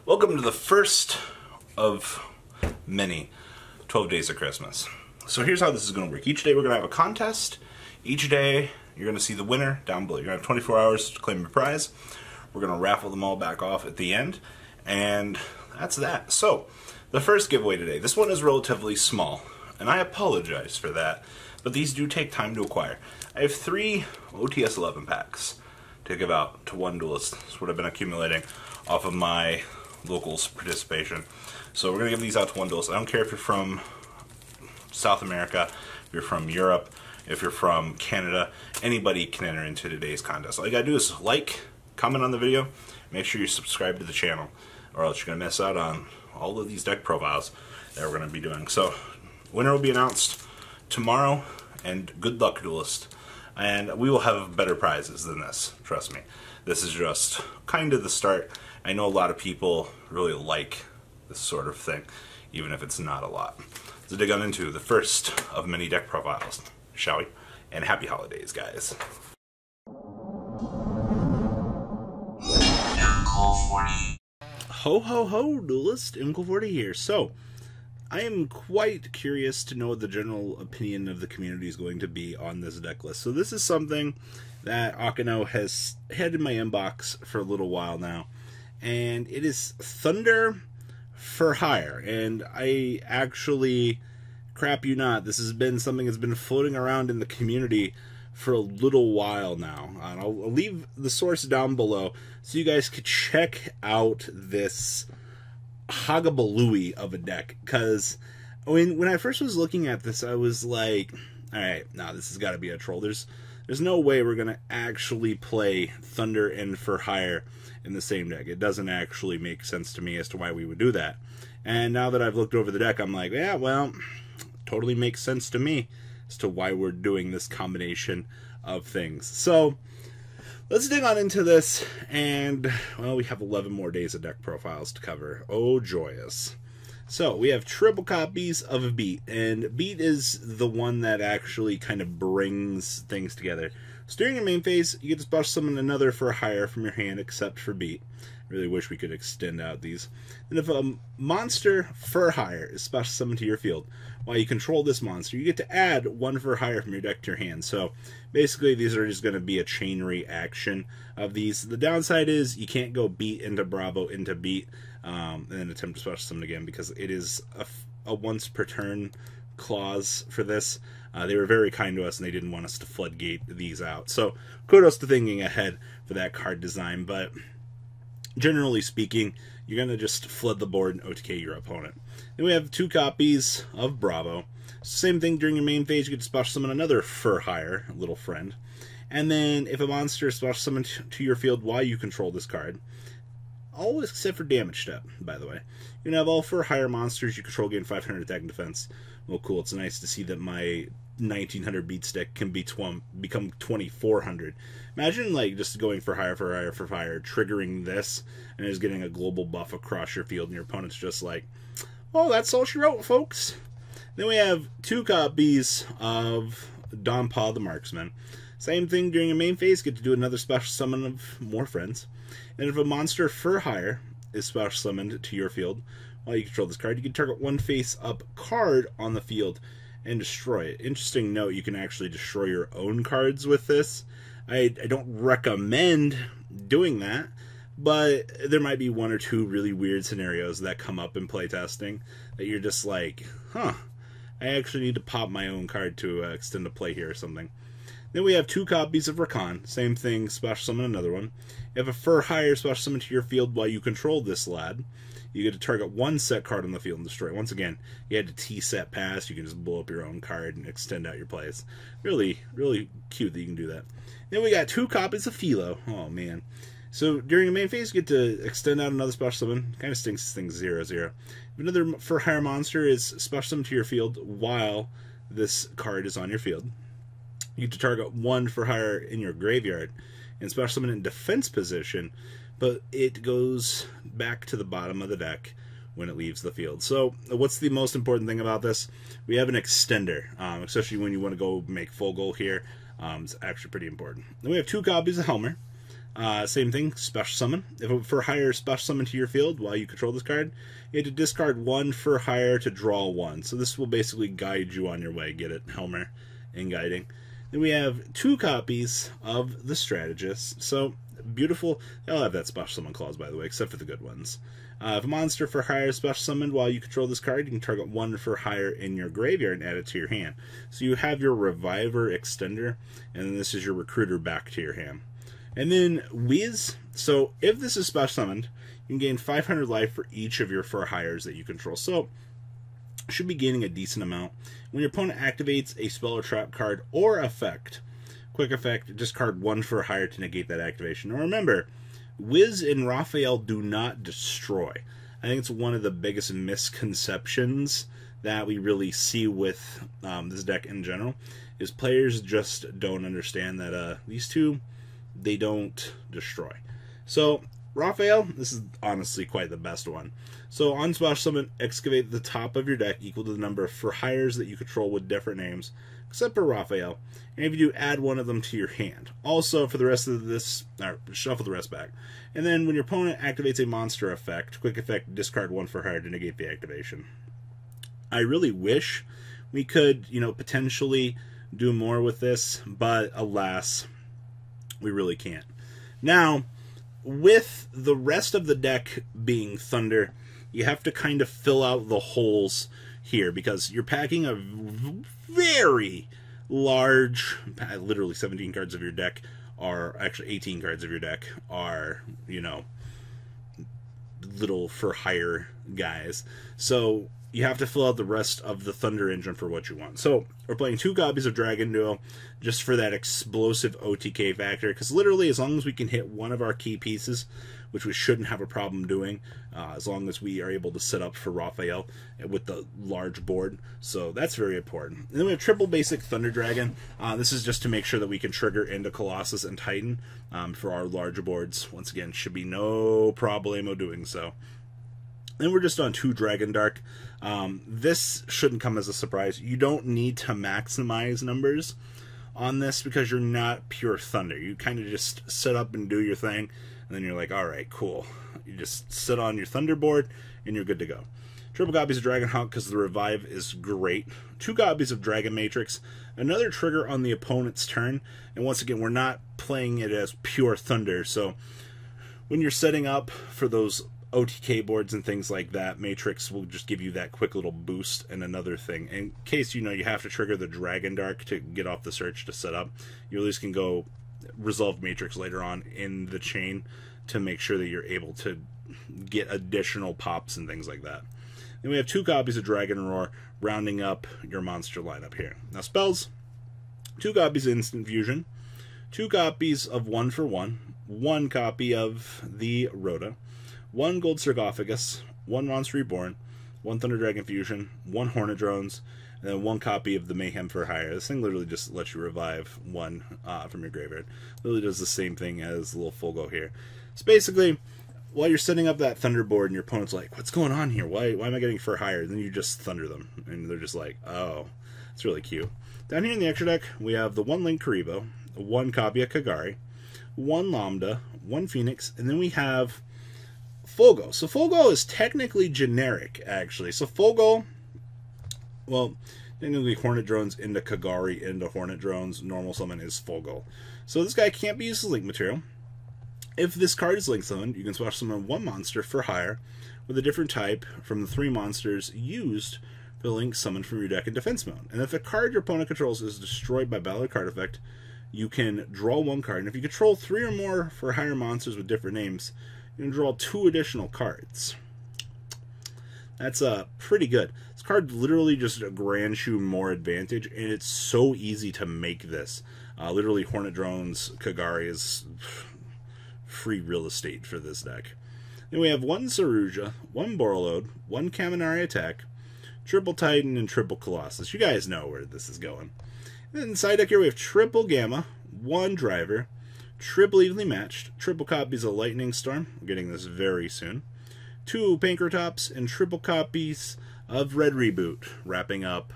Welcome to the first of many 12 days of Christmas. So here's how this is going to work. Each day we're going to have a contest. Each day you're going to see the winner down below. You're going to have 24 hours to claim your prize. We're going to raffle them all back off at the end. And that's that. So the first giveaway today. This one is relatively small. And I apologize for that. But these do take time to acquire. I have 3 OTS 11 packs to give out to one duelist. That's what I've been accumulating off of my locals participation. So we're going to give these out to one duelist. I don't care if you're from South America, if you're from Europe, if you're from Canada, anybody can enter into today's contest. All you gotta do is like, comment on the video, make sure you subscribe to the channel, or else you're going to miss out on all of these deck profiles that we're going to be doing. So winner will be announced tomorrow, and good luck, duelist. And we will have better prizes than this, trust me. This is just kind of the start. I know a lot of people really like this sort of thing, even if it's not a lot. Let's dig on into the first of many deck profiles, shall we? And happy holidays, guys. Ho ho ho, duelist, Imco40 here. So, I am quite curious to know what the general opinion of the community is going to be on this deck list. So this is something that Akano has had in my inbox for a little while now. And it is Thunder for Hire. And I actually, crap you not, this has been something that's been floating around in the community for a little while now. And I'll leave the source down below so you guys could check out this hagabalooey of a deck, because when I first was looking at this, I was like, alright, nah, this has got to be a troll. There's no way we're going to actually play Thunder and For Hire in the same deck. It doesn't actually make sense to me as to why we would do that. And now that I've looked over the deck, I'm like, yeah, well, totally makes sense to me as to why we're doing this combination of things. So let's dig on into this, and, well, we have 11 more days of deck profiles to cover. Oh, joyous. So, we have triple copies of Beat, and Beat is the one that actually kind of brings things together. So, during your main phase, you get to special summon another For Hire from your hand, except for Beat. I really wish we could extend out these. And if a monster For Hire is special summoned to your field, while you control this monster, you get to add 1 For Hire from your deck to your hand. So basically these are just going to be a chain reaction of these. The downside is you can't go Beat into Bravo into Beat and then attempt to special summon again, because it is a once per turn clause for this. They were very kind to us, and they didn't want us to floodgate these out. So kudos to thinking ahead for that card design, but generally speaking, you're going to just flood the board and OTK your opponent. Then we have 2 copies of Bravo. Same thing during your main phase, you get to special summon another For Hire, little friend. And then if a monster is special summoned to your field while you control this card, all except for damage step, by the way, you're going to have all For Hire monsters you control gain 500 attack and defense. Well, cool, it's nice to see that my 1900 beat stick can become 2400. Imagine like just going For Hire, triggering this, and just getting a global buff across your field, and your opponent's just like, oh, that's all she wrote, folks. Then we have 2 copies of Don Paul the Marksman. Same thing during your main phase, get to do another special summon of more friends. And if a monster For Hire is special summoned to your field while you control this card, you can target 1 face-up card on the field and destroy it. Interesting note, you can actually destroy your own cards with this. I don't recommend doing that, but there might be 1 or 2 really weird scenarios that come up in playtesting that you're just like, huh, I actually need to pop my own card to extend a play here or something. Then we have 2 copies of Rakan. Same thing, special summon another one. You have a For Hire special summon to your field while you control this lad. You get to target 1 set card on the field and destroy it. Once again, you had to T-set pass. You can just blow up your own card and extend out your plays. Really, really cute that you can do that. Then we got 2 copies of Philo. Oh, man. So during the main phase, you get to extend out another special summon. Kind of stinks things 0/0. If another For Hire monster is special summoned to your field while this card is on your field, you get to target 1 For Hire in your graveyard and special summon it in defense position, but it goes back to the bottom of the deck when it leaves the field. So what's the most important thing about this? We have an extender, especially when you want to go make full goal here. It's actually pretty important. Then we have 2 copies of Helmer. Same thing, special summon. If a for hire special summon to your field while you control this card, you have to discard 1 for hire to draw 1. So this will basically guide you on your way. Get it, Helmer, in guiding. Then we have 2 copies of the Strategist. So beautiful. They'll have that special summon clause, by the way, except for the good ones. If a monster for hire is special summoned while you control this card, you can target 1 for hire in your graveyard and add it to your hand. So you have your Reviver Extender, and then this is your Recruiter back to your hand. And then Whiz. So if this is special summoned, you can gain 500 life for each of your for hires that you control. So should be gaining a decent amount. When your opponent activates a spell or trap card or effect, quick effect, discard 1 for hire to negate that activation. Now remember, Wiz and Raphael do not destroy. I think it's one of the biggest misconceptions that we really see with this deck in general, is players just don't understand that these two, they don't destroy. So Raphael, this is honestly quite the best one. So on special summon, excavate the top of your deck equal to the number of for hires that you control with different names, except for Raphael. And if you do, add 1 of them to your hand. Also, for the rest of this, shuffle the rest back. And then when your opponent activates a monster effect, quick effect, discard 1 for hire to negate the activation. I really wish we could, potentially do more with this, but alas, we really can't. Now, with the rest of the deck being Thunder, you have to kind of fill out the holes here, because you're packing a very large, literally 17 cards of your deck are, actually 18 cards of your deck are, little for hire guys. So you have to fill out the rest of the Thunder engine for what you want. So we're playing 2 copies of Dragon Duo just for that explosive OTK factor, because literally as long as we can hit one of our key pieces, which we shouldn't have a problem doing, as long as we are able to set up for Raphael with the large board. So that's very important. And then we have triple basic Thunder Dragon. This is just to make sure that we can trigger into Colossus and Titan for our larger boards. Once again, should be no problemo doing so. Then we're just on 2 Dragon Dark. This shouldn't come as a surprise. You don't need to maximize numbers on this because you're not pure Thunder. You kind of just set up and do your thing, and then you're like, all right, cool. You just sit on your Thunder board, and you're good to go. Triple copies of Dragon Hawk because the revive is great. 2 copies of Dragon Matrix. Another trigger on the opponent's turn. And once again, we're not playing it as pure Thunder. So when you're setting up for those OTK boards and things like that, Matrix will just give you that quick little boost. And another thing, in case you have to trigger the Dragon Dark to get off the search to set up, you at least can go resolve Matrix later on in the chain to make sure that you're able to get additional pops and things like that. Then we have 2 copies of Dragon Roar, rounding up your monster lineup here. Now spells, 2 copies of Instant Fusion, 2 copies of 1 for 1, 1 copy of the Rhoda, 1 Gold Sarcophagus, 1 Monster Reborn, 1 Thunder Dragon Fusion, 1 Hornet Drones, and then 1 copy of the Mayhem for hire. This thing literally just lets you revive 1 from your graveyard. Literally does the same thing as the little Fulgo here. So basically, while you're setting up that Thunder board and your opponent's like, what's going on here? Why am I getting for hire? Then you just Thunder them. And they're just like, oh, it's really cute. Down here in the extra deck, we have the 1 Link Karibo, 1 copy of Kagari, 1 Lambda, 1 Phoenix, and then we have Fulgo. So Fulgo is technically generic, actually. So Fulgo, well, technically Hornet Drones into Kagari into Hornet Drones. Normal summon is Fulgo. So this guy can't be used as link material. If this card is link summoned, you can special summon 1 monster for hire with a different type from the 3 monsters used for the link summoned from your deck in defense mode. And if the card your opponent controls is destroyed by battle card effect, you can draw 1 card. And if you control 3 or more for hire monsters with different names, you can draw 2 additional cards. That's pretty good. This card literally just grants you more advantage, and it's so easy to make this. Literally, Hornet Drones, Kagari is free real estate for this deck. Then we have 1 Saruja, 1 Borreload, 1 Kaminari Attack, triple Titan, and triple Colossus. You guys know where this is going. And then side deck here we have triple Gamma, 1 Driver, triple Evenly Matched, triple copies of Lightning Storm, we're getting this very soon, 2 Pankratops, and triple copies of Red Reboot, wrapping up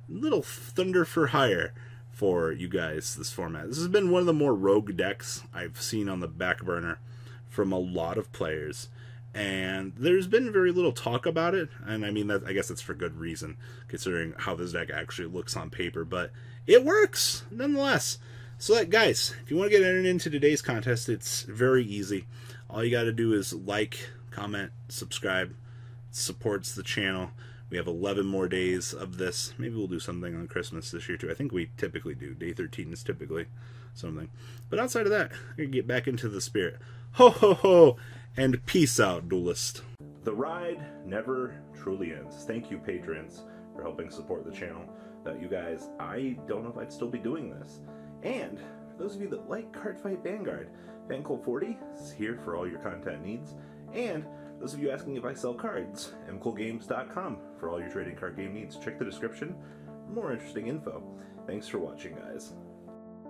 little Thunder for hire for you guys this format. This has been one of the more rogue decks I've seen on the back burner from a lot of players, and there's been very little talk about it, and I mean that, I guess it's for good reason considering how this deck actually looks on paper, but it works nonetheless. So guys, if you want to get entered into today's contest, it's very easy. All you got to do is like, comment, subscribe. It supports the channel. We have 11 more days of this. Maybe we'll do something on Christmas this year too. I think we typically do. Day 13 is typically something. But outside of that, we're going to get back into the spirit. Ho ho ho! And peace out, duelist. The ride never truly ends. Thank you, patrons, for helping support the channel. Without you guys, I don't know if I'd still be doing this. And for those of you that like Cardfight Vanguard, FanCool40 is here for all your content needs. And those of you asking if I sell cards, mcoolgames.com for all your trading card game needs. Check the description for more interesting info. Thanks for watching, guys.